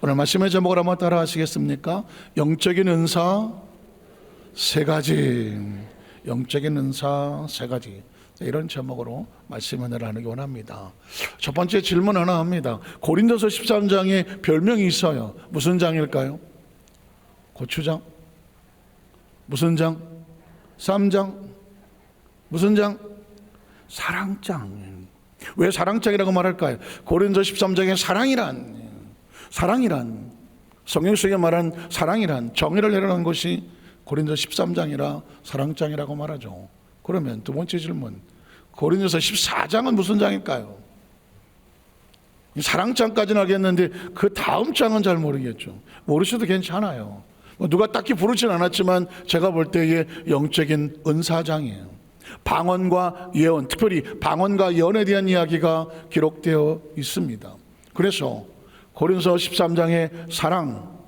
오늘 말씀의 제목을 한번 따라 하시겠습니까? 영적인 은사 세 가지. 영적인 은사 세 가지. 이런 제목으로 말씀을 나누기 원합니다. 첫 번째 질문 하나 합니다. 고린도서 13장에 별명이 있어요. 무슨 장일까요? 고추장? 무슨 장? 쌈장? 무슨 장? 사랑장. 왜 사랑장이라고 말할까요? 고린도 13장에 사랑이란 성경 속에 말한 사랑이란 정의를 내려놓은 것이 고린도 13장이라 사랑장이라고 말하죠. 그러면 두 번째 질문, 고린도서 14장은 무슨 장일까요? 사랑장까지는 알겠는데 그 다음 장은 잘 모르겠죠. 모르셔도 괜찮아요. 누가 딱히 부르진 않았지만 제가 볼 때의 영적인 은사장이에요. 방언과 예언, 특별히 방언과 예언에 대한 이야기가 기록되어 있습니다. 그래서 고린도서 13장의 사랑,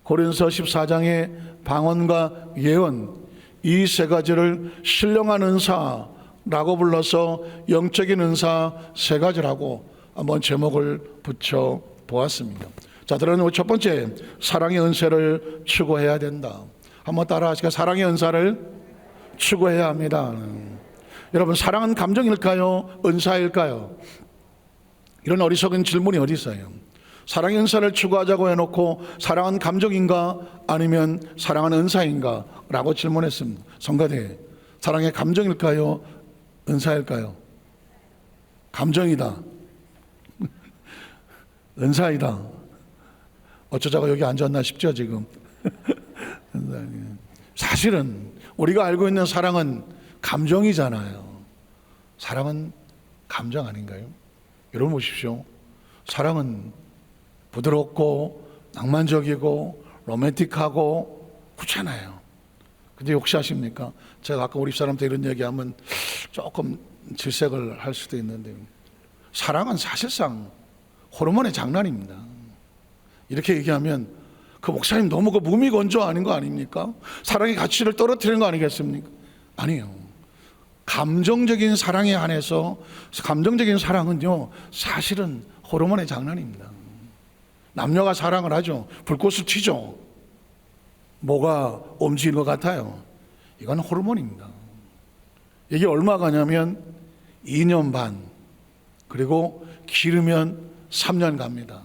고린도서 14장의 방언과 예언, 이 세 가지를 신령한 은사라고 불러서 영적인 은사 세 가지라고 한번 제목을 붙여 보았습니다. 자, 그러면 첫 번째, 사랑의 은사를 추구해야 된다. 한번 따라 하시겠습니까? 사랑의 은사를 추구해야 합니다. 여러분, 사랑은 감정일까요? 은사일까요? 이런 어리석은 질문이 어디 있어요? 사랑의 은사를 추구하자고 해놓고 사랑은 감정인가 아니면 사랑은 은사인가? 라고 질문했습니다. 성가대, 사랑의 감정일까요? 은사일까요? 감정이다. 은사이다. 어쩌자고 여기 앉았나 싶죠 지금. 사실은 우리가 알고 있는 사랑은 감정이잖아요. 사랑은 감정 아닌가요? 여러분 보십시오. 사랑은 부드럽고 낭만적이고 로맨틱하고 그렇잖아요. 근데 혹시 아십니까? 제가 아까 우리 사람한테 이런 얘기하면 조금 질색을 할 수도 있는데, 사랑은 사실상 호르몬의 장난입니다. 이렇게 얘기하면 그 목사님 너무 그 무미건조 아닌 거 아닙니까? 사랑의 가치를 떨어뜨리는 거 아니겠습니까? 아니에요. 감정적인 사랑에 한해서, 감정적인 사랑은요 사실은 호르몬의 장난입니다. 남녀가 사랑을 하죠. 불꽃을 튀죠. 뭐가 움직이는 것 같아요. 이건 호르몬입니다. 이게 얼마 가냐면 2년 반, 그리고 길으면 3년 갑니다.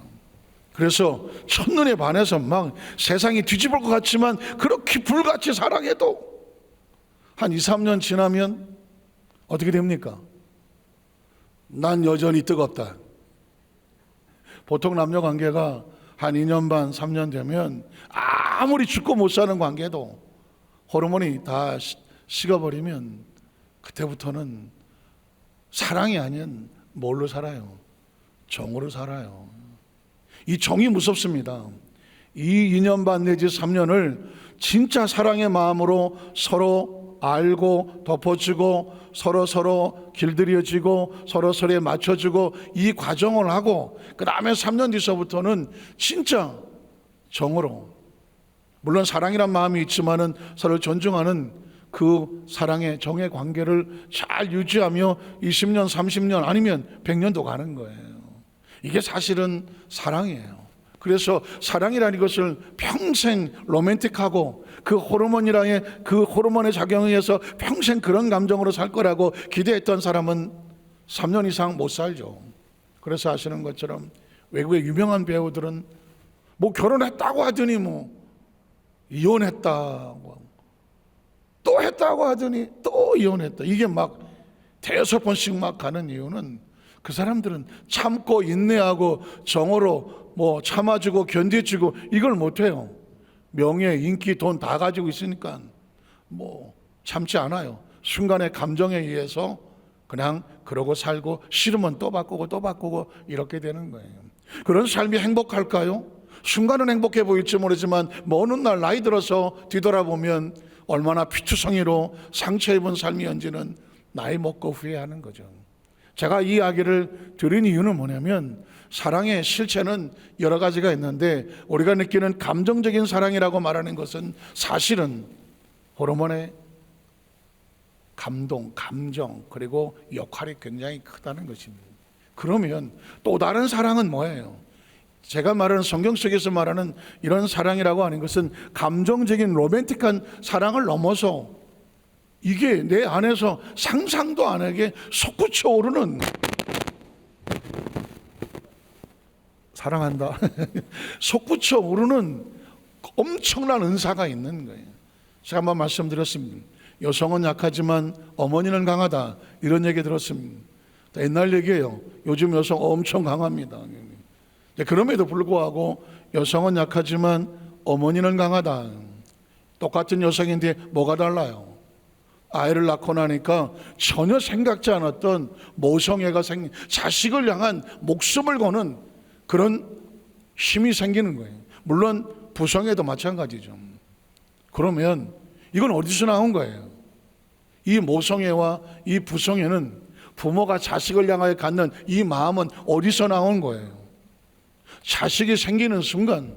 그래서 첫눈에 반해서 막 세상이 뒤집을 것 같지만 그렇게 불같이 사랑해도 한 2, 3년 지나면 어떻게 됩니까? 난 여전히 뜨겁다. 보통 남녀 관계가 한 2년 반, 3년 되면 아무리 죽고 못 사는 관계도 호르몬이 다 식어버리면 그때부터는 사랑이 아닌 뭘로 살아요? 정으로 살아요. 이 정이 무섭습니다. 이 2년 반 내지 3년을 진짜 사랑의 마음으로 서로 알고 덮어주고 서로 길들여지고 서로에 맞춰주고 이 과정을 하고 그 다음에 3년 뒤서부터는 진짜 정으로, 물론 사랑이란 마음이 있지만은 서로 존중하는 그 사랑의 정의 관계를 잘 유지하며 20년 30년 아니면 100년도 가는 거예요. 이게 사실은 사랑이에요. 그래서 사랑이라는 것을 평생 로맨틱하고 그 호르몬의 작용에 의해서 평생 그런 감정으로 살 거라고 기대했던 사람은 3년 이상 못 살죠. 그래서 아시는 것처럼 외국의 유명한 배우들은 뭐 결혼했다고 하더니 뭐 이혼했다고, 또 했다고 하더니 또 이혼했다. 이게 막 대여섯 번씩 막 가는 이유는 그 사람들은 참고 인내하고 정으로 뭐 참아주고 견뎌주고 이걸 못해요. 명예, 인기, 돈 다 가지고 있으니까 뭐 참지 않아요. 순간의 감정에 의해서 그냥 그러고 살고 싫으면 또 바꾸고 이렇게 되는 거예요. 그런 삶이 행복할까요? 순간은 행복해 보일지 모르지만 먼 훗날 나이 들어서 뒤돌아보면 얼마나 피투성이로 상처 입은 삶이었는지는 나이 먹고 후회하는 거죠. 제가 이 이야기를 드린 이유는 뭐냐면 사랑의 실체는 여러 가지가 있는데 우리가 느끼는 감정적인 사랑이라고 말하는 것은 사실은 호르몬의 감동, 감정 그리고 역할이 굉장히 크다는 것입니다. 그러면 또 다른 사랑은 뭐예요? 제가 말하는 성경 속에서 말하는 이런 사랑이라고 하는 것은 감정적인 로맨틱한 사랑을 넘어서 이게 내 안에서 상상도 안 하게 솟구쳐 오르는, 사랑한다 솟구쳐 오르는 엄청난 은사가 있는 거예요. 제가 한번 말씀드렸습니다. 여성은 약하지만 어머니는 강하다, 이런 얘기 들었습니다. 옛날 얘기예요. 요즘 여성 엄청 강합니다. 그럼에도 불구하고 여성은 약하지만 어머니는 강하다. 똑같은 여성인데 뭐가 달라요? 아이를 낳고 나니까 전혀 생각지 않았던 모성애가 생긴, 자식을 향한 목숨을 거는 그런 힘이 생기는 거예요. 물론 부성애도 마찬가지죠. 그러면 이건 어디서 나온 거예요? 이 모성애와 이 부성애는, 부모가 자식을 향하여 갖는 이 마음은 어디서 나온 거예요? 자식이 생기는 순간,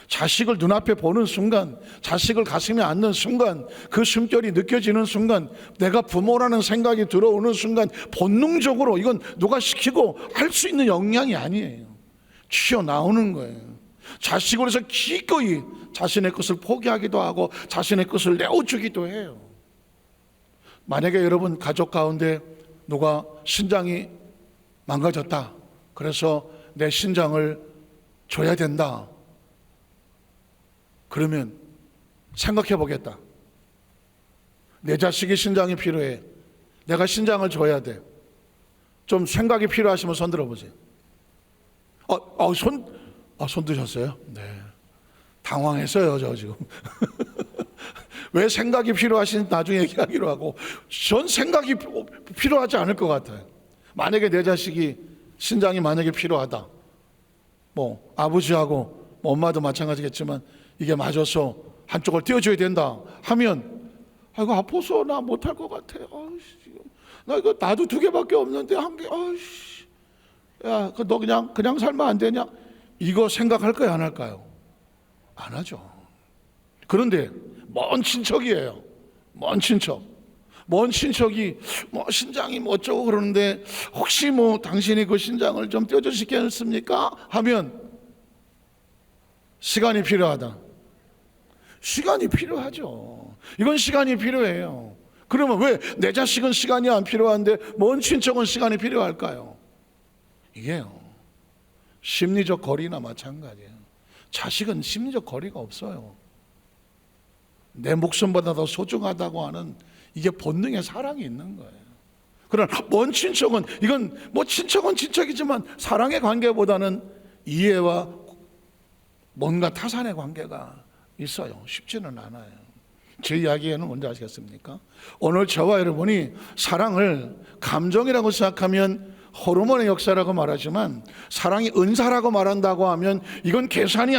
자식을 눈앞에 보는 순간, 자식을 가슴에 안는 순간, 그 숨결이 느껴지는 순간, 내가 부모라는 생각이 들어오는 순간 본능적으로, 이건 누가 시키고 할 수 있는 역량이 아니에요. 튀어나오는 거예요. 자식으로 해서 기꺼이 자신의 것을 포기하기도 하고 자신의 것을 내어주기도 해요. 만약에 여러분 가족 가운데 누가 신장이 망가졌다, 그래서 내 신장을 줘야 된다, 그러면 생각해 보겠다. 내 자식이 신장이 필요해, 내가 신장을 줘야 돼. 좀 생각이 필요하시면 손 들어보세요. 손 드셨어요? 네. 당황했어요, 저 지금. 왜 생각이 필요하신 나중에 얘기하기로 하고, 전 생각이 필요하지 않을 것 같아요. 만약에 내 자식이 신장이 만약에 필요하다, 뭐 아버지하고 뭐 엄마도 마찬가지겠지만 이게 맞아서 한쪽을 떼어줘야 된다 하면, 이거 아파서 나 못할 것 같아. 나 이거 나도 2개밖에 없는데 1개. 야, 너 그냥 살면 안 되냐? 이거 생각할 거야, 안 할까요? 안 하죠. 그런데 먼 친척이에요. 먼 친척이 뭐 신장이 뭐 어쩌고 그러는데, 혹시 뭐 당신이 그 신장을 좀 떼어주시겠습니까? 하면 시간이 필요하다. 시간이 필요하죠. 이건 시간이 필요해요. 그러면 왜 내 자식은 시간이 안 필요한데 먼 친척은 시간이 필요할까요? 이게요, 심리적 거리나 마찬가지예요. 자식은 심리적 거리가 없어요. 내 목숨보다 더 소중하다고 하는, 이게 본능의 사랑이 있는 거예요. 그러나 먼 친척은, 이건 뭐 친척은 친척이지만 사랑의 관계보다는 이해와 뭔가 타산의 관계가 있어요. 쉽지는 않아요. 제 이야기에는 뭔지 아시겠습니까? 오늘 저와 여러분이 사랑을 감정이라고 생각하면 호르몬의 역사라고 말하지만, 사랑이 은사라고 말한다고 하면 이건 계산이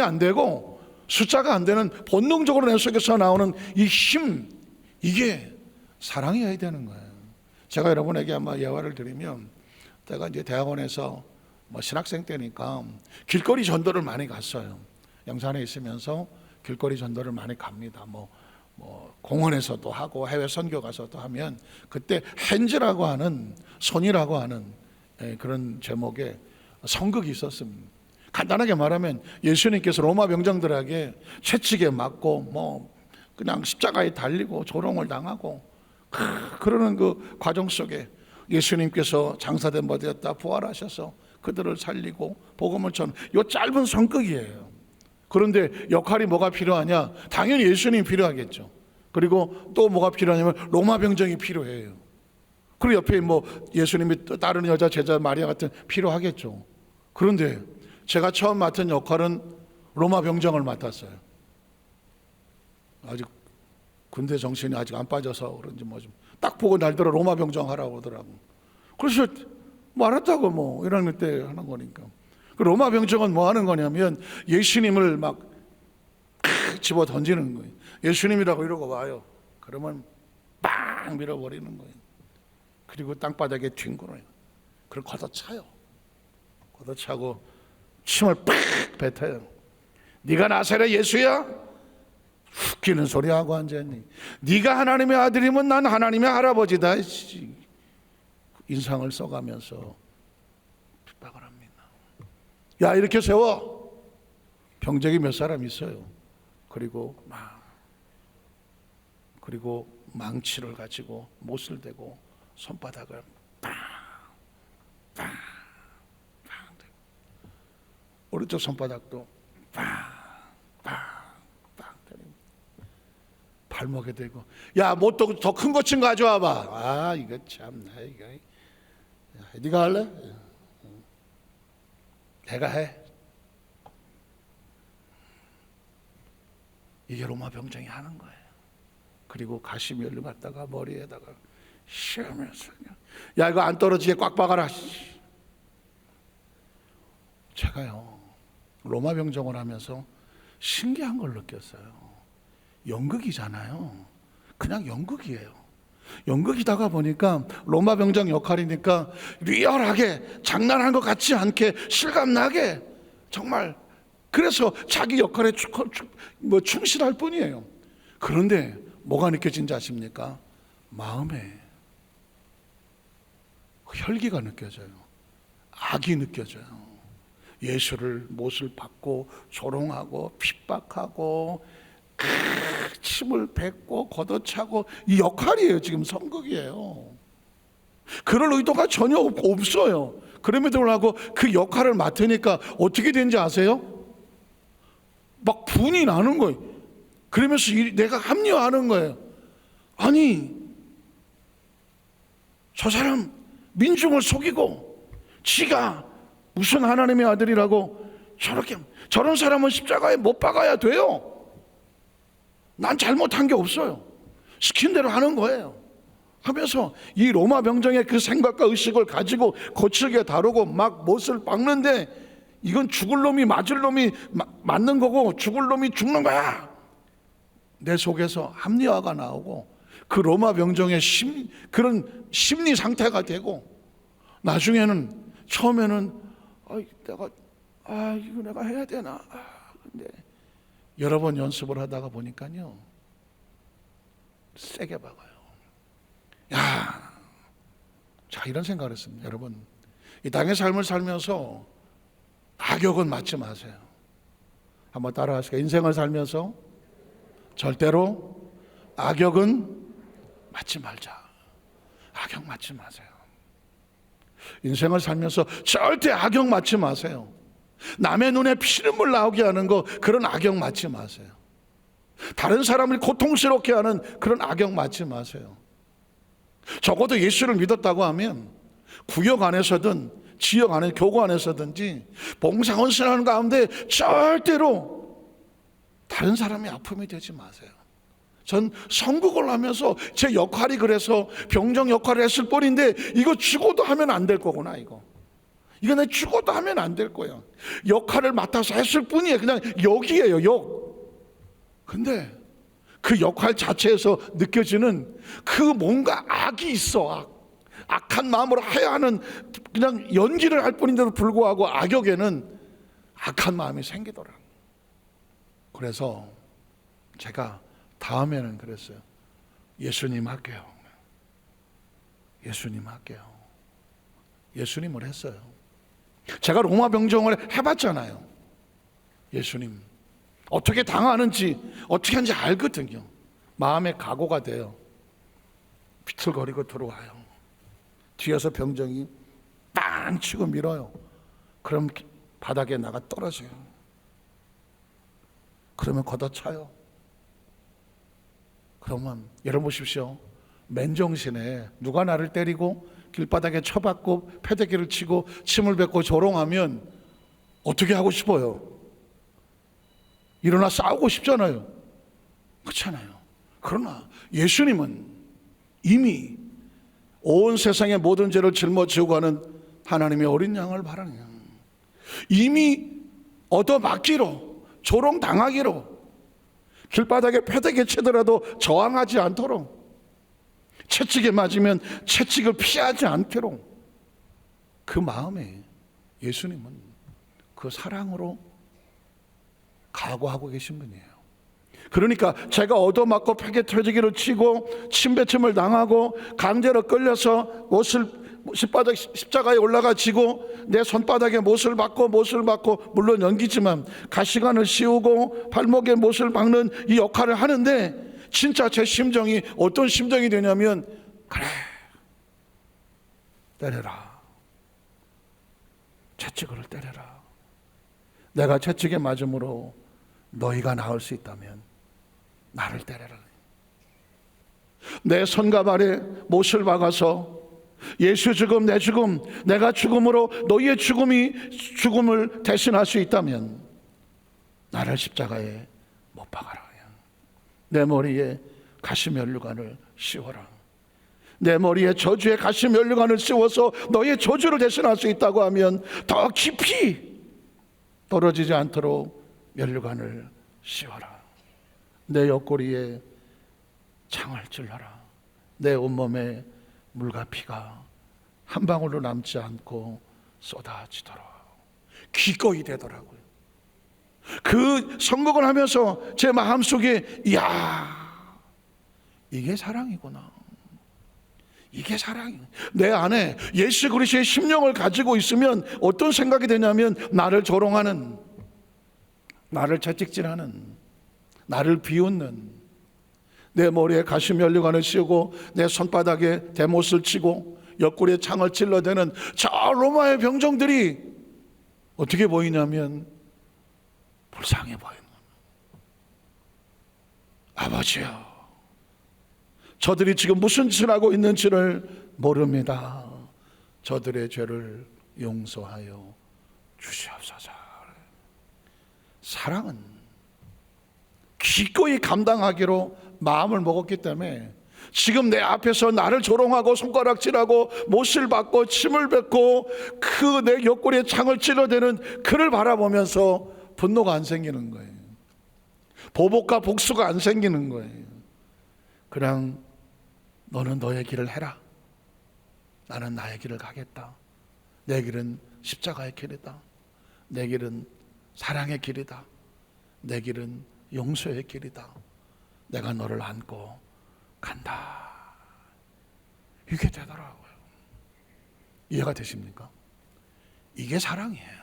안 되고 숫자가 안 되는, 본능적으로 내 속에서 나오는 이 힘, 이게 사랑이어야 되는 거예요. 제가 여러분에게 아마 예화를 드리면, 제가 이제 대학원에서 뭐 신학생 때니까 길거리 전도를 많이 갔어요. 영산에 있으면서 길거리 전도를 많이 갑니다. 뭐 공원에서도 하고 해외 선교 가서도 하면, 그때 핸즈라고 하는, 손이라고 하는 그런 제목의 성극이 있었습니다. 간단하게 말하면 예수님께서 로마 병정들에게 채찍에 맞고 뭐 그냥 십자가에 달리고 조롱을 당하고 그러는 그 과정 속에 예수님께서 장사된 바 되었다 부활하셔서 그들을 살리고 복음을 전하는 이 짧은 성극이에요. 그런데 역할이 뭐가 필요하냐? 당연히 예수님이 필요하겠죠. 그리고 또 뭐가 필요하냐면 로마 병정이 필요해요. 그리고 옆에 뭐 예수님이 따르는 여자 제자 마리아 같은 필요하겠죠. 그런데 제가 처음 맡은 역할은 로마 병정을 맡았어요. 아직 군대 정신이 아직 안 빠져서 그런지 뭐 좀 딱 보고 날더러 로마 병정 하라고 하더라고. 그래서 뭐 알았다고, 뭐 1학년 때 하는 거니까. 그 로마 병정은 뭐 하는 거냐면 예수님을 막 집어 던지는 거예요. 예수님이라고 이러고 와요. 그러면 빵 밀어버리는 거예요. 그리고 땅바닥에 뒹굴어요. 그걸 걷어차요. 걷어차고 침을 팍 뱉어요. 네가 나사렛 예수야? 웃기는 소리하고 앉았니? 네가 하나님의 아들이면 난 하나님의 할아버지다. 인상을 써가면서 핍박을 합니다. 야, 이렇게 세워. 병적이 몇 사람 있어요. 그리고 망치를 가지고 못을 대고 손바닥을 빵 대고, 오른쪽 손바닥도 빵 때리고, 발목에 대고, 야, 못도 더 큰 거 친 거 가져와봐. 아, 이거 참나, 이거. 네가 할래? 내가 해. 이게 로마 병정이 하는 거예요. 그리고 가시면을 갖다가 머리에다가 씌우면서, 야, 이거 안 떨어지게 꽉 박아라. 제가요, 로마 병정을 하면서 신기한 걸 느꼈어요. 연극이잖아요. 그냥 연극이에요. 연극이다가 보니까 로마 병정 역할이니까 리얼하게, 장난한 것 같지 않게, 실감나게, 정말 그래서 자기 역할에 충실할 뿐이에요. 그런데 뭐가 느껴진지 아십니까? 마음에 혈기가 느껴져요. 악이 느껴져요. 예수를 못을 받고 조롱하고 핍박하고 침을 뱉고 걷어차고, 이 역할이에요. 지금 선극이에요. 그럴 의도가 전혀 없어요. 그럼에도 불구하고 그 역할을 맡으니까 어떻게 되는지 아세요? 막 분이 나는 거예요. 그러면서 내가 합리화하는 거예요. 아니, 저 사람 민중을 속이고 지가 무슨 하나님의 아들이라고 저런 사람은 십자가에 못 박아야 돼요. 난 잘못한 게 없어요. 시킨 대로 하는 거예요. 하면서 이 로마 병정의 그 생각과 의식을 가지고 거칠게 다루고 막 못을 박는데, 이건 죽을 놈이 맞을 놈이 맞는 거고 죽을 놈이 죽는 거야. 내 속에서 합리화가 나오고 그 로마 병정의 그런 심리 상태가 되고, 나중에는 처음에는 이거 내가 해야 되나? 근데 여러 번 연습을 하다가 보니까요, 세게 박아요. 야, 자, 이런 생각을 했습니다. 여러분, 이 땅의 삶을 살면서 악역은 맞지 마세요. 한번 따라하시죠. 인생을 살면서 절대로 악역은 맞지 말자. 악역 맞지 마세요. 인생을 살면서 절대 악역 맞지 마세요. 남의 눈에 피눈물 나오게 하는 거, 그런 악역 맞지 마세요. 다른 사람을 고통스럽게 하는 그런 악역 맞지 마세요. 적어도 예수를 믿었다고 하면 구역 안에서든 지역 안에 교구 안에서든지 봉사헌신하는 가운데 절대로 다른 사람의 아픔이 되지 마세요. 전 선국을 하면서 제 역할이 그래서 병정 역할을 했을 뿐인데, 이거 죽어도 하면 안 될 거구나. 이거 내 죽어도 하면 안 될 거예요. 역할을 맡아서 했을 뿐이에요. 그냥 역이에요, 역. 근데 그 역할 자체에서 느껴지는 그 뭔가 악이 있어. 악한 마음으로 해야 하는, 그냥 연기를 할 뿐인데도 불구하고 악역에는 악한 마음이 생기더라. 그래서 제가 다음에는 그랬어요. 예수님 할게요. 예수님 할게요. 예수님을 했어요. 제가 로마 병정을 해봤잖아요. 예수님 어떻게 당하는지, 어떻게 하는지 알거든요. 마음의 각오가 돼요. 비틀거리고 들어와요. 뒤에서 병정이 빵 치고 밀어요. 그럼 바닥에 나가 떨어져요. 그러면 걷어차요. 그러면 여러분 보십시오. 맨정신에 누가 나를 때리고 길바닥에 쳐박고 패대기를 치고 침을 뱉고 조롱하면 어떻게 하고 싶어요? 일어나 싸우고 싶잖아요. 그렇잖아요. 그러나 예수님은 이미 온 세상의 모든 죄를 짊어지고 가는 하나님의 어린 양을 바라는 양, 이미 얻어맞기로, 조롱당하기로, 길바닥에 패대기 치더라도 저항하지 않도록, 채찍에 맞으면 채찍을 피하지 않도록, 그 마음에 예수님은 그 사랑으로 각오하고 계신 분이에요. 그러니까 제가 얻어맞고 패대기를 치고 침뱉음을 당하고 강제로 끌려서 옷을 십자가에 올라가 지고 내 손바닥에 못을 박고 물론 연기지만 가시관을 씌우고 발목에 못을 박는 이 역할을 하는데 진짜 제 심정이 어떤 심정이 되냐면 그래 때려라. 채찍으로 때려라. 내가 채찍에 맞음으로 너희가 나을 수 있다면 나를 때려라. 내 손과 발에 못을 박아서 예수 죽음 내 죽음 내가 죽음으로 너희의 죽음을 대신할 수 있다면 나를 십자가에 못 박아라. 내 머리에 가시면류관을 씌워라. 내 머리에 저주의 가시면류관을 씌워서 너희의 저주를 대신할 수 있다고 하면 더 깊이 떨어지지 않도록 면류관을 씌워라. 내 옆구리에 창을 찔러라. 내 온몸에 물과 피가 한 방울도 남지 않고 쏟아지도록. 기꺼이 되더라고요. 그 선곡을 하면서 제 마음속에 이야 이게 사랑이구나. 이게 사랑이야. 내 안에 예수 그리스도의 심령을 가지고 있으면 어떤 생각이 되냐면 나를 조롱하는, 나를 채찍질하는, 나를 비웃는, 내 머리에 가시면류관을 씌우고 내 손바닥에 대못을 치고 옆구리에 창을 찔러대는 저 로마의 병정들이 어떻게 보이냐면 불쌍해 보이는 거예요. 아버지요, 저들이 지금 무슨 짓을 하고 있는지를 모릅니다. 저들의 죄를 용서하여 주시옵소서. 사랑은 기꺼이 감당하기로 마음을 먹었기 때문에 지금 내 앞에서 나를 조롱하고 손가락질하고 못을 박고 침을 뱉고 그 내 옆구리에 창을 찔러대는 그를 바라보면서 분노가 안 생기는 거예요. 보복과 복수가 안 생기는 거예요. 그냥 너는 너의 길을 해라. 나는 나의 길을 가겠다. 내 길은 십자가의 길이다. 내 길은 사랑의 길이다. 내 길은 용서의 길이다. 내가 너를 안고 간다. 이게 되더라고요. 이해가 되십니까? 이게 사랑이에요.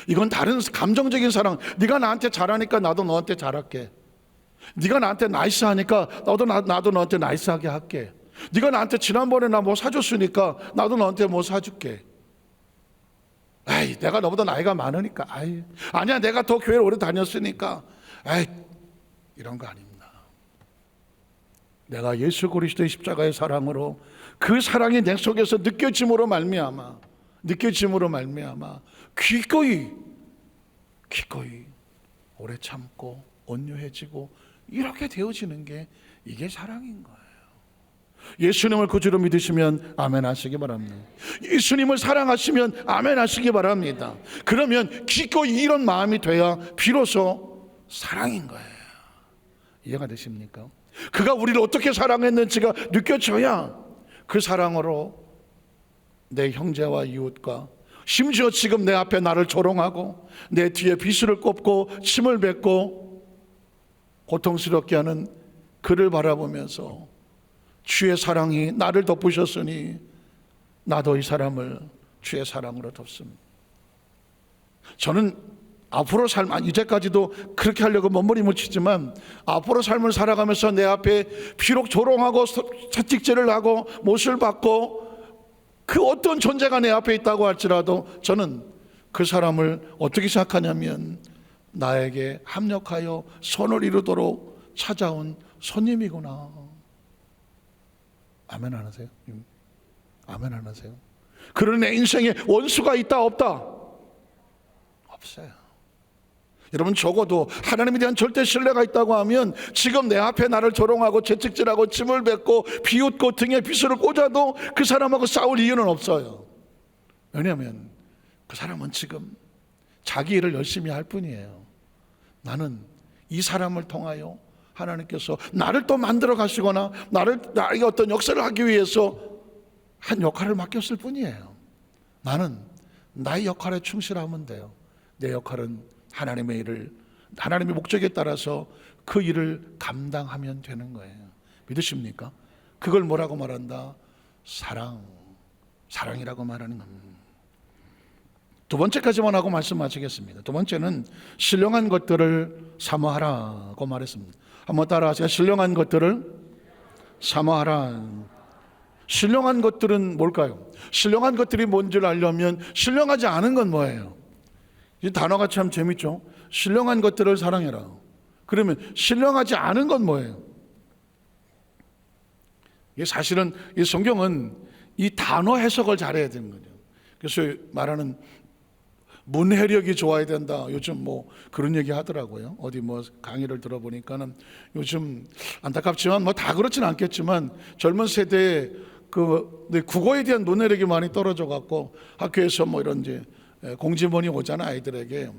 이건 다른 감정적인 사랑. 네가 나한테 잘하니까 나도 너한테 잘할게. 네가 나한테 나이스하니까 나도 너한테 나이스하게 할게. 네가 나한테 지난번에 나 뭐 사줬으니까 나도 너한테 뭐 사줄게. 에이, 내가 너보다 나이가 많으니까. 아니야, 내가 더 교회를 오래 다녔으니까. 에이, 이런 거 아닙니다. 내가 예수 그리스도의 십자가의 사랑으로 그 사랑이 내 속에서 느껴짐으로 말미암아 기꺼이 오래 참고 온유해지고 이렇게 되어지는 게 이게 사랑인 거예요. 예수님을 구주로 믿으시면 아멘 하시기 바랍니다. 예수님을 사랑하시면 아멘 하시기 바랍니다. 그러면 기꺼이 이런 마음이 돼야 비로소 사랑인 거예요. 이해가 되십니까? 그가 우리를 어떻게 사랑했는지가 느껴져야 그 사랑으로 내 형제와 이웃과 심지어 지금 내 앞에 나를 조롱하고 내 뒤에 비수를 꼽고 침을 뱉고 고통스럽게 하는 그를 바라보면서 주의 사랑이 나를 덮으셨으니 나도 이 사람을 주의 사랑으로 덮습니다. 저는 앞으로 이제까지도 그렇게 하려고 몸부림을 치지만 앞으로 삶을 살아가면서 내 앞에 비록 조롱하고 채찍질을 하고 못을 받고 그 어떤 존재가 내 앞에 있다고 할지라도 저는 그 사람을 어떻게 생각하냐면 나에게 합력하여 선을 이루도록 찾아온 손님이구나. 아멘 안 하세요? 아멘 안 하세요? 그런 내 인생에 원수가 있다 없다? 없어요. 여러분, 적어도 하나님에 대한 절대 신뢰가 있다고 하면 지금 내 앞에 나를 조롱하고 채찍질하고 침을 뱉고 비웃고 등에 비수를 꽂아도 그 사람하고 싸울 이유는 없어요. 왜냐하면 그 사람은 지금 자기 일을 열심히 할 뿐이에요. 나는 이 사람을 통하여 하나님께서 나를 또 만들어 가시거나 나에게 어떤 역사를 하기 위해서 한 역할을 맡겼을 뿐이에요. 나는 나의 역할에 충실하면 돼요. 내 역할은 하나님의 일을, 하나님의 목적에 따라서 그 일을 감당하면 되는 거예요. 믿으십니까? 그걸 뭐라고 말한다? 사랑. 사랑이라고 말하는 겁니다. 두 번째까지만 하고 말씀 마치겠습니다. 두 번째는 신령한 것들을 사모하라고 말했습니다. 한번 따라하세요. 신령한 것들을 사모하라. 신령한 것들은 뭘까요? 신령한 것들이 뭔지를 알려면 신령하지 않은 건 뭐예요? 이 단어가 참 재밌죠. 신령한 것들을 사랑해라. 그러면 신령하지 않은 건 뭐예요? 이게 사실은 이 성경은 이 단어 해석을 잘해야 되는 거죠. 그래서 말하는 문해력이 좋아야 된다. 요즘 뭐 그런 얘기 하더라고요. 어디 뭐 강의를 들어보니까는 요즘 안타깝지만 뭐 다 그렇진 않겠지만 젊은 세대에 그 국어에 대한 문해력이 많이 떨어져 갖고 학교에서 뭐 이런 이제 공지문이 오잖아 아이들에게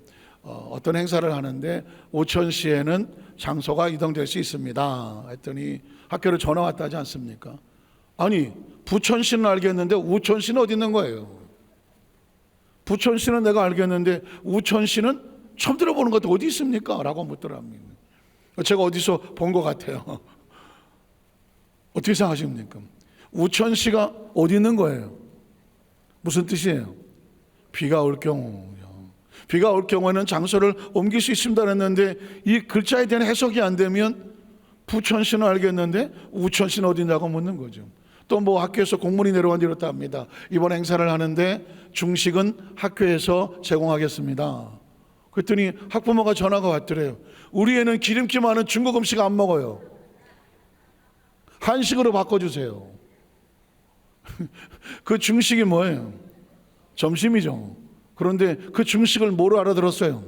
어떤 행사를 하는데 우천시에는 장소가 이동될 수 있습니다. 했더니 학교로 전화 왔다 하지 않습니까? 아니 부천시는 알겠는데 우천시는 어디 있는 거예요? 부천시는 내가 알겠는데 우천시는 처음 들어보는 것도 어디 있습니까? 라고 묻더랍니다. 제가 어디서 본 것 같아요. 어떻게 생각하십니까? 우천시가 어디 있는 거예요? 무슨 뜻이에요? 비가 올 경우요. 비가 올 경우에는 장소를 옮길 수 있습니다 했는데 이 글자에 대한 해석이 안 되면 부천시는 알겠는데 우천시는 어디냐고 묻는 거죠. 또 뭐 학교에서 공문이 내려온 뒤 이렇다 합니다. 이번 행사를 하는데 중식은 학교에서 제공하겠습니다. 그랬더니 학부모가 전화가 왔더래요. 우리 애는 기름기 많은 중국 음식 안 먹어요. 한식으로 바꿔주세요. 그 중식이 뭐예요? 점심이죠. 그런데 그 중식을 뭐로 알아들었어요?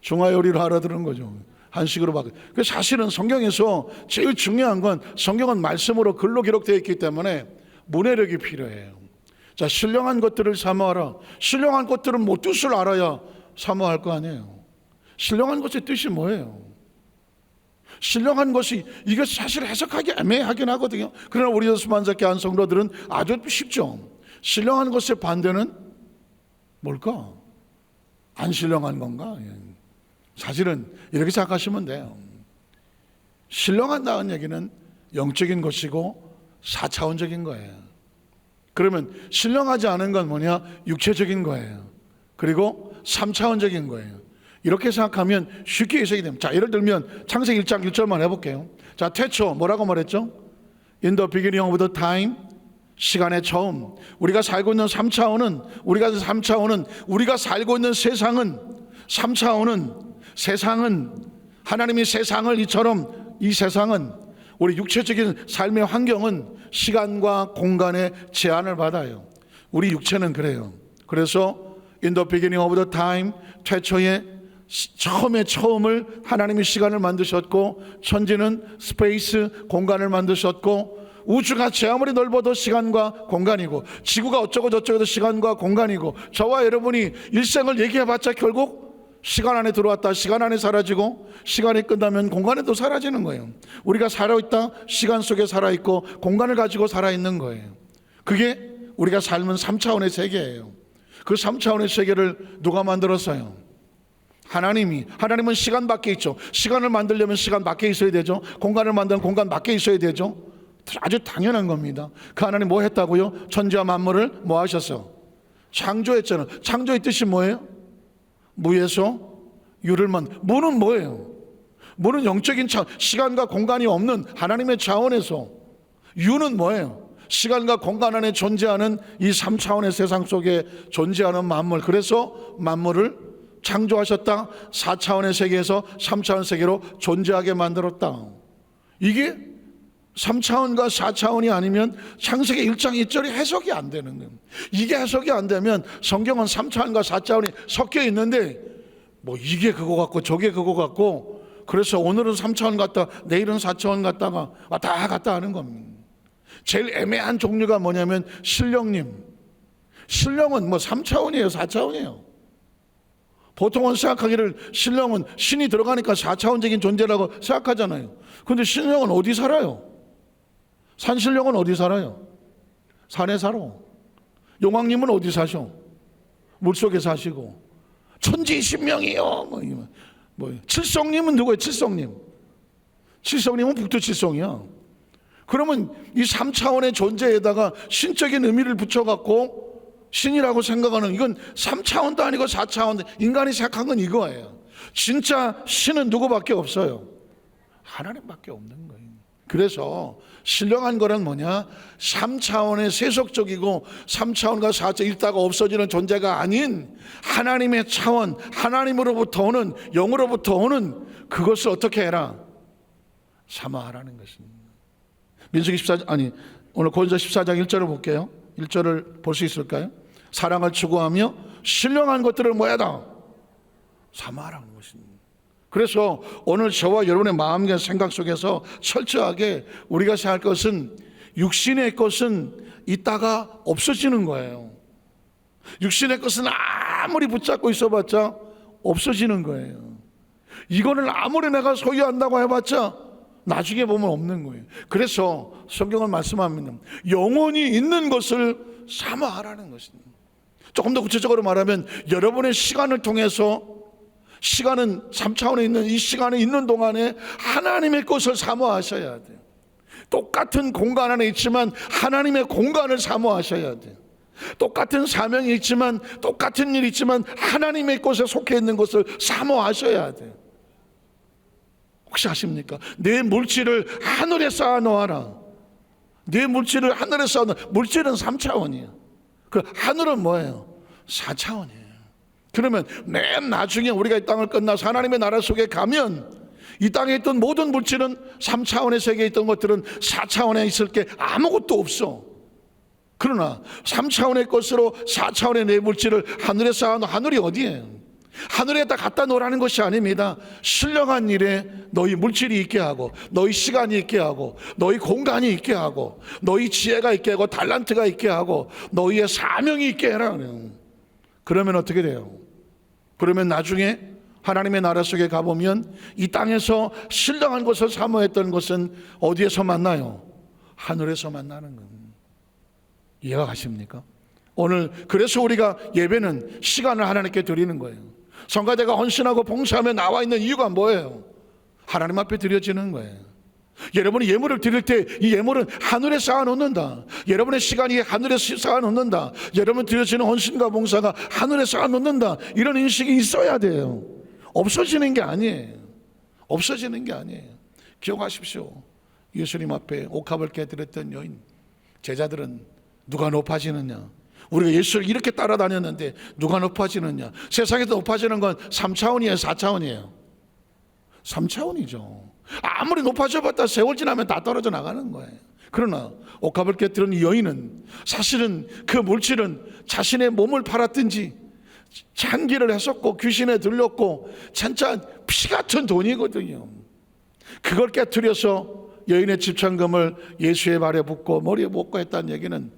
중화요리로 알아들은 거죠. 한식으로 바꿔. 그 사실은 성경에서 제일 중요한 건 성경은 말씀으로 글로 기록되어 있기 때문에 문해력이 필요해요. 자, 신령한 것들을 사모하라. 신령한 것들은 뭐 뜻을 알아야 사모할 거 아니에요. 신령한 것의 뜻이 뭐예요? 신령한 것이 이게 사실 해석하기 애매하긴 하거든요. 그러나 우리 수만자께 한 성도들은 아주 쉽죠. 신령한 것의 반대는 뭘까? 안 신령한 건가? 사실은 이렇게 생각하시면 돼요. 신령하다는 얘기는 영적인 것이고 4차원적인 거예요. 그러면 신령하지 않은 건 뭐냐? 육체적인 거예요. 그리고 3차원적인 거예요. 이렇게 생각하면 쉽게 해석이 됩니다. 자, 예를 들면 창세기 1장 1절만 해볼게요. 자, 태초 뭐라고 말했죠? In the beginning of the time, 시간의 처음. 우리가 살고 있는 3차원은 우리가 살고 있는 세상은 3차원은 세상은 하나님이 세상을 이처럼 이 세상은 우리 육체적인 삶의 환경은 시간과 공간의 제한을 받아요. 우리 육체는 그래요. 그래서 in the beginning of the time, 태초에 처음을 하나님이 시간을 만드셨고 천지는 스페이스 공간을 만드셨고 우주가 제 아무리 넓어도 시간과 공간이고 지구가 어쩌고 저쩌고도 시간과 공간이고 저와 여러분이 일생을 얘기해봤자 결국 시간 안에 들어왔다 시간 안에 사라지고 시간이 끝나면 공간에도 사라지는 거예요. 우리가 살아있다 시간 속에 살아있고 공간을 가지고 살아있는 거예요. 그게 우리가 삶은 3차원의 세계예요. 그 3차원의 세계를 누가 만들었어요? 하나님은 시간 밖에 있죠. 시간을 만들려면 시간 밖에 있어야 되죠. 공간을 만드는 공간 밖에 있어야 되죠. 아주 당연한 겁니다. 그 하나님 뭐 했다고요? 천지와 만물을 뭐 하셨어? 창조했잖아요. 창조의 뜻이 뭐예요? 무에서 유를 무는 뭐예요? 무는 영적인 시간과 공간이 없는 하나님의 차원에서 유는 뭐예요? 시간과 공간 안에 존재하는 이 3차원의 세상 속에 존재하는 만물. 그래서 만물을 창조하셨다. 4차원의 세계에서 3차원 세계로 존재하게 만들었다. 이게 3차원과 4차원이 아니면 창세기 1장 1절이 해석이 안 되는 거예요. 이게 해석이 안 되면 성경은 3차원과 4차원이 섞여 있는데 뭐 이게 그거 같고 저게 그거 같고 그래서 오늘은 3차원 갔다 내일은 4차원 갔다가 왔다 갔다 하는 겁니다. 제일 애매한 종류가 뭐냐면 신령님. 신령은 뭐 3차원이에요 4차원이에요. 보통은 생각하기를 신령은 신이 들어가니까 4차원적인 존재라고 생각하잖아요. 그런데 신령은 어디 살아요? 산신령은 어디 살아요? 산에 살아. 용왕님은 어디 사셔? 물속에 사시고. 천지신명이요. 뭐 칠성님은 누구예요? 칠성님은 북두 칠성이야. 그러면 이 3차원의 존재에다가 신적인 의미를 붙여갖고 신이라고 생각하는, 이건 3차원도 아니고 4차원, 인간이 생각한 건 이거예요. 진짜 신은 누구밖에 없어요? 하나님밖에 없는 거예요. 그래서 신령한 거란 뭐냐? 3차원의 세속적이고 3차원과 4차원 있다가 없어지는 존재가 아닌 하나님의 차원, 하나님으로부터 오는, 영으로부터 오는 그것을 어떻게 해라? 사모하라는 것입니다. 민수기 14장, 오늘 고린도 14장 1절을 볼게요. 1절을 볼 수 있을까요? 사랑을 추구하며 신령한 것들을 뭐하다? 사모하라는 것입니다. 그래서 오늘 저와 여러분의 마음과 생각 속에서 철저하게 우리가 생각할 것은, 육신의 것은 있다가 없어지는 거예요. 육신의 것은 아무리 붙잡고 있어봤자 없어지는 거예요. 이거는 아무리 내가 소유한다고 해봤자 나중에 보면 없는 거예요. 그래서 성경은 말씀합니다. 영원히 있는 것을 사모하라는 것입니다. 조금 더 구체적으로 말하면, 여러분의 시간을 통해서, 시간은 3차원에 있는 이 시간에 있는 동안에 하나님의 것을 사모하셔야 돼요. 똑같은 공간 안에 있지만 하나님의 공간을 사모하셔야 돼요. 똑같은 사명이 있지만, 똑같은 일이 있지만 하나님의 것에 속해 있는 것을 사모하셔야 돼요. 혹시 아십니까? 내 물질을 하늘에 쌓아 놓아라. 내 물질을 하늘에 쌓아 놓아. 물질은 3차원이에요. 그 하늘은 뭐예요? 4차원이에요. 그러면 맨 나중에 우리가 이 땅을 끝나서 하나님의 나라 속에 가면 이 땅에 있던 모든 물질은 3차원의 세계에 있던 것들은 4차원에 있을 게 아무것도 없어. 그러나 3차원의 것으로 4차원의 내 물질을 하늘에 쌓아놓은, 하늘이 어디예요? 하늘에다 갖다 놓으라는 것이 아닙니다. 신령한 일에 너희 물질이 있게 하고, 너희 시간이 있게 하고, 너희 공간이 있게 하고, 너희 지혜가 있게 하고, 달란트가 있게 하고, 너희의 사명이 있게 해라. 그러면 어떻게 돼요? 그러면 나중에 하나님의 나라 속에 가보면 이 땅에서 신령한 것을 사모했던 것은 어디에서 만나요? 하늘에서 만나는 겁니다. 이해가 가십니까? 오늘 그래서 우리가 예배는 시간을 하나님께 드리는 거예요. 성가대가 헌신하고 봉사하며 나와 있는 이유가 뭐예요? 하나님 앞에 드려지는 거예요. 여러분이 예물을 드릴 때 이 예물은 하늘에 쌓아놓는다. 여러분의 시간이 하늘에 쌓아놓는다. 여러분 드려지는 헌신과 봉사가 하늘에 쌓아놓는다. 이런 인식이 있어야 돼요. 없어지는 게 아니에요. 없어지는 게 아니에요. 기억하십시오. 예수님 앞에 옥합을 깨뜨렸던 여인, 제자들은 누가 높아지느냐? 우리가 예수를 이렇게 따라다녔는데 누가 높아지느냐? 세상에서 높아지는 건 3차원이에요, 4차원이에요? 3차원이죠. 아무리 높아져 봤다 세월 지나면 다 떨어져 나가는 거예요. 그러나 옥합을 깨뜨린 이 여인은 사실은 그 물질은 자신의 몸을 팔았든지 창기를 했었고 귀신에 들렸고 진짜 피 같은 돈이거든요. 그걸 깨뜨려서 여인의 집창금을 예수의 발에 붓고 머리에 붓고 했다는 얘기는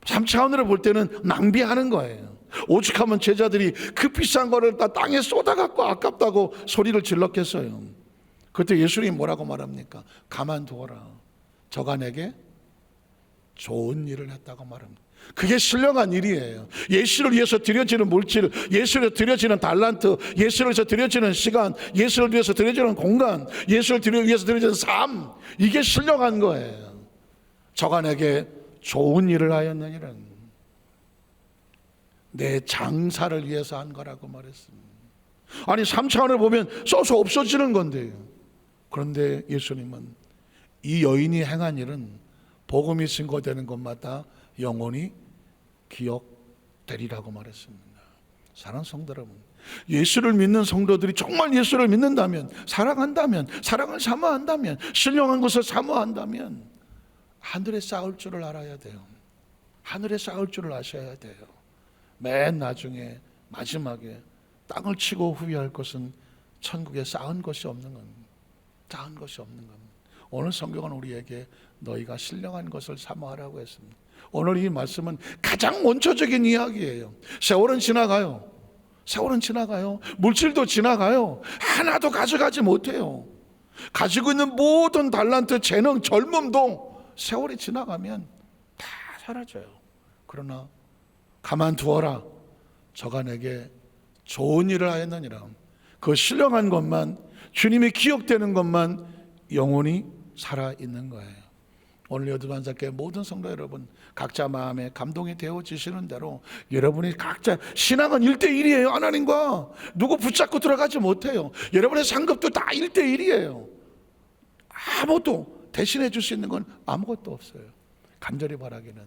3차원으로 볼 때는 낭비하는 거예요. 오죽하면 제자들이 그 비싼 거를 다 땅에 쏟아갖고 아깝다고 소리를 질렀겠어요. 그때 예수님이 뭐라고 말합니까? 가만두어라. 저가 내게 좋은 일을 했다고 말합니다. 그게 신령한 일이에요. 예수를 위해서 드려지는 물질, 예수를 위해서 드려지는 달란트, 예수를 위해서 드려지는 시간, 예수를 위해서 드려지는 공간, 예수를 위해서 드려지는 삶, 이게 신령한 거예요. 저가 내게 좋은 일을 하였느니라. 내 장사를 위해서 한 거라고 말했습니다. 아니 3차원을 보면 써서 없어지는 건데요. 그런데 예수님은 이 여인이 행한 일은 복음이 증거되는 것마다 영원히 기억되리라고 말했습니다. 사랑하는 성도 여러분, 예수를 믿는 성도들이 정말 예수를 믿는다면, 사랑한다면, 사랑을 사모한다면, 신령한 것을 사모한다면 하늘에 쌓을 줄을 알아야 돼요. 하늘에 쌓을 줄을 아셔야 돼요. 맨 나중에 마지막에 땅을 치고 후회할 것은 천국에 쌓은 것이 없는 겁니다. 쌓은 것이 없는 겁니다. 오늘 성경은 우리에게 너희가 신령한 것을 사모하라고 했습니다. 오늘 이 말씀은 가장 원초적인 이야기예요. 세월은 지나가요. 세월은 지나가요. 물질도 지나가요. 하나도 가져가지 못해요. 가지고 있는 모든 달란트, 재능, 젊음도 세월이 지나가면 다 사라져요. 그러나 가만두어라. 저가 내게 좋은 일을 하였느니라. 그 신령한 것만, 주님이 기억되는 것만 영원히 살아있는 거예요. 오늘 여두반사교회 모든 성도 여러분, 각자 마음에 감동이 되어지시는 대로 여러분이 각자 신앙은 1대1이에요. 하나님과 누구 붙잡고 들어가지 못해요. 여러분의 상급도 다 1대1이에요. 아무것도 대신해 줄 수 있는 건 아무것도 없어요. 간절히 바라기는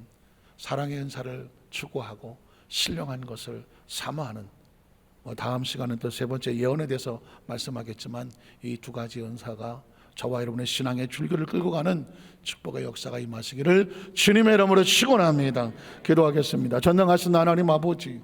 사랑의 은사를 추구하고 신령한 것을 사모하는, 다음 시간은 또 세 번째 예언에 대해서 말씀하겠지만 이 두 가지 은사가 저와 여러분의 신앙의 줄기를 끌고 가는 축복의 역사가 임하시기를 주님의 이름으로 축원합니다. 기도하겠습니다. 전능하신 하나님 아버지,